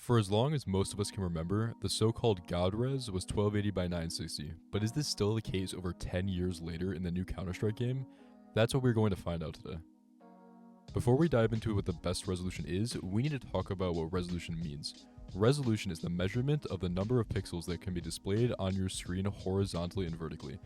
For as long as most of us can remember, the so-called God res was 1280 by 960, but is this still the case over 10 years later in the new Counterstrike game? That's what we're going to find out today. Before we dive into what the best resolution is, we need to talk about what resolution means. Resolution is the measurement of the number of pixels that can be displayed on your screen horizontally and vertically.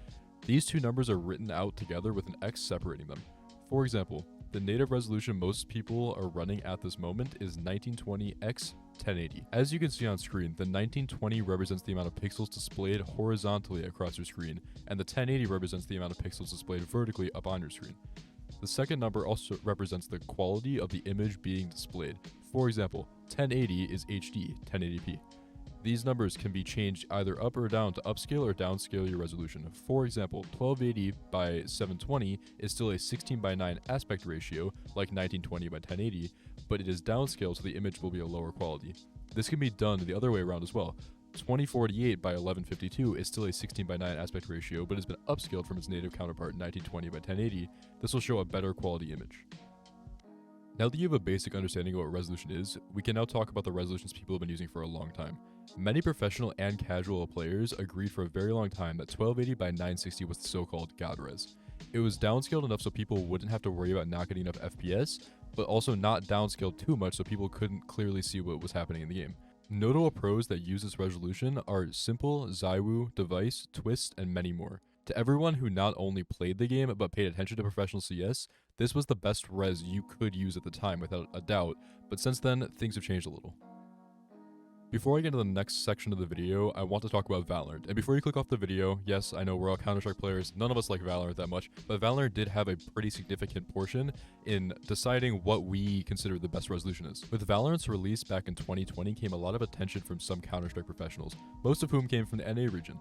These two numbers are written out together with an X separating them. For example, the native resolution most people are running at this moment is 1920 x 1080. As you can see on screen, the 1920 represents the amount of pixels displayed horizontally across your screen, and the 1080 represents the amount of pixels displayed vertically up on your screen. The second number also represents the quality of the image being displayed. For example, 1080 is HD, 1080p. These numbers can be changed either up or down to upscale or downscale your resolution. For example, 1280 by 720 is still a 16 by 9 aspect ratio, like 1920 by 1080, but it is downscaled so the image will be a lower quality. This can be done the other way around as well. 2048 by 1152 is still a 16 by 9 aspect ratio, but has been upscaled from its native counterpart 1920 by 1080. This will show a better quality image. Now that you have a basic understanding of what resolution is, we can now talk about the resolutions people have been using for a long time. Many professional and casual players agreed for a very long time that 1280 by 960 was the so-called God res. It was downscaled enough so people wouldn't have to worry about not getting enough FPS, but also not downscaled too much so people couldn't clearly see what was happening in the game. Notable pros that use this resolution are Simple, Zywu, Device, Twist, and many more. To everyone who not only played the game but paid attention to professional CS, this was the best res you could use at the time without a doubt, but since then, things have changed a little. Before I get into the next section of the video, I want to talk about Valorant. And before you click off the video, yes, I know we're all Counterstrike players, none of us like Valorant that much, but Valorant did have a pretty significant portion in deciding what we consider the best resolution is. With Valorant's release back in 2020 came a lot of attention from some Counterstrike professionals, most of whom came from the NA region.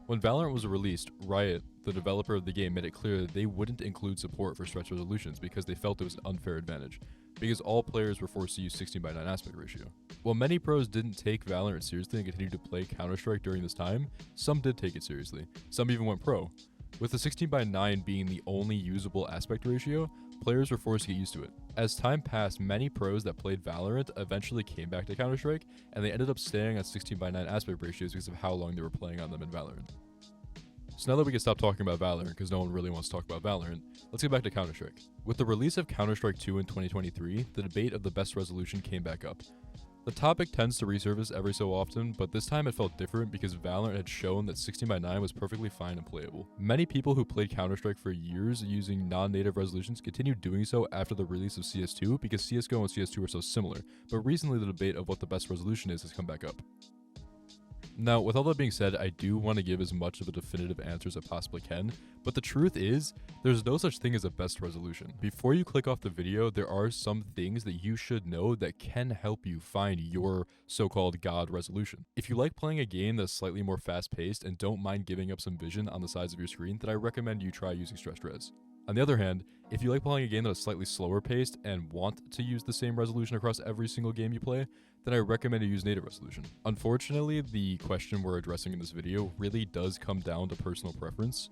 When Valorant was released, Riot, the developer of the game, made it clear that they wouldn't include support for stretch resolutions because they felt it was an unfair advantage, because all players were forced to use 16 by 9 aspect ratio. While many pros didn't take Valorant seriously and continued to play Counter-Strike during this time, some did take it seriously. Some even went pro. With the 16 by 9 being the only usable aspect ratio, players were forced to get used to it. As time passed, many pros that played Valorant eventually came back to Counter-Strike, and they ended up staying at 16 by 9 aspect ratios because of how long they were playing on them in Valorant. So now that we can stop talking about Valorant, because no one really wants to talk about Valorant, let's get back to Counter-Strike. With the release of Counter-Strike 2 in 2023, the debate of the best resolution came back up. The topic tends to resurface every so often, but this time it felt different because Valorant had shown that 16 by 9 was perfectly fine and playable. Many people who played Counter-Strike for years using non-native resolutions continued doing so after the release of CS2 because CSGO and CS2 are so similar, but recently the debate of what the best resolution is has come back up. Now, with all that being said, I do want to give as much of a definitive answer as I possibly can, but the truth is, there's no such thing as a best resolution. Before you click off the video, there are some things that you should know that can help you find your so-called God resolution. If you like playing a game that's slightly more fast-paced and don't mind giving up some vision on the sides of your screen, then I recommend you try using stretched res. On the other hand, if you like playing a game that is slightly slower paced and want to use the same resolution across every single game you play, then I recommend you use native resolution. Unfortunately, the question we're addressing in this video really does come down to personal preference,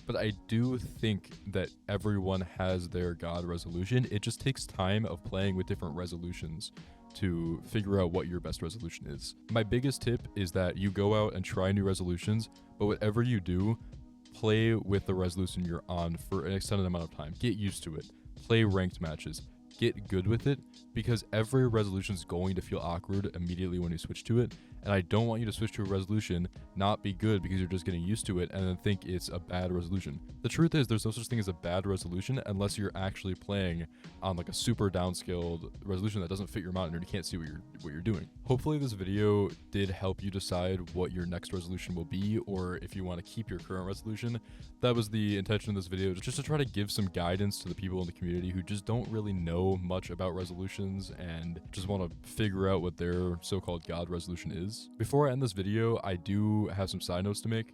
but I do think that everyone has their God resolution. It just takes time of playing with different resolutions to figure out what your best resolution is. My biggest tip is that you go out and try new resolutions, but whatever you do, play with the resolution you're on for an extended amount of time. Get used to it. Play ranked matches. Get good with it, because every resolution is going to feel awkward immediately when you switch to it, and I don't want you to switch to a resolution, not be good because you're just getting used to it, and then think it's a bad resolution. The truth is, there's no such thing as a bad resolution unless you're actually playing on like a super downscaled resolution that doesn't fit your monitor and you can't see what you're doing. Hopefully this video did help you decide what your next resolution will be, or if you want to keep your current resolution. That was the intention of this video, just to try to give some guidance to the people in the community who just don't really know much about resolutions and just want to figure out what their so-called God resolution is. Before I end this video, I do have some side notes to make.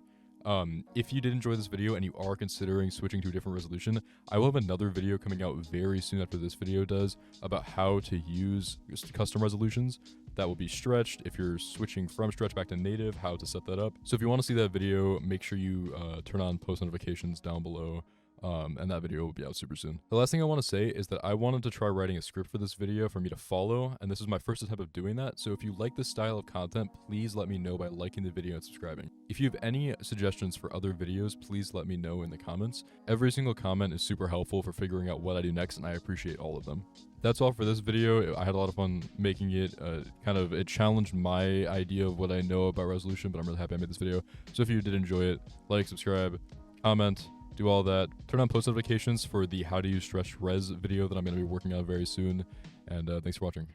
If you did enjoy this video and you are considering switching to a different resolution, I will have another video coming out very soon after this video does about how to use custom resolutions that will be stretched. If you're switching from stretch back to native, how to set that up. So if you want to see that video, make sure you turn on post notifications down below. and that video will be out super soon. The last thing I want to say is that I wanted to try writing a script for this video for me to follow, and this is my first attempt of doing that. So if you like this style of content, please let me know by liking the video and subscribing. If you have any suggestions for other videos, please let me know in the comments. Every single comment is super helpful for figuring out what I do next, and I appreciate all of them. That's all for this video. I had a lot of fun making it. It challenged my idea of what I know about resolution, but I'm really happy I made this video. So if you did enjoy it, like, subscribe, comment, do all that. Turn on post notifications for the how to use stretch res video that I'm going to be working on very soon. And thanks for watching.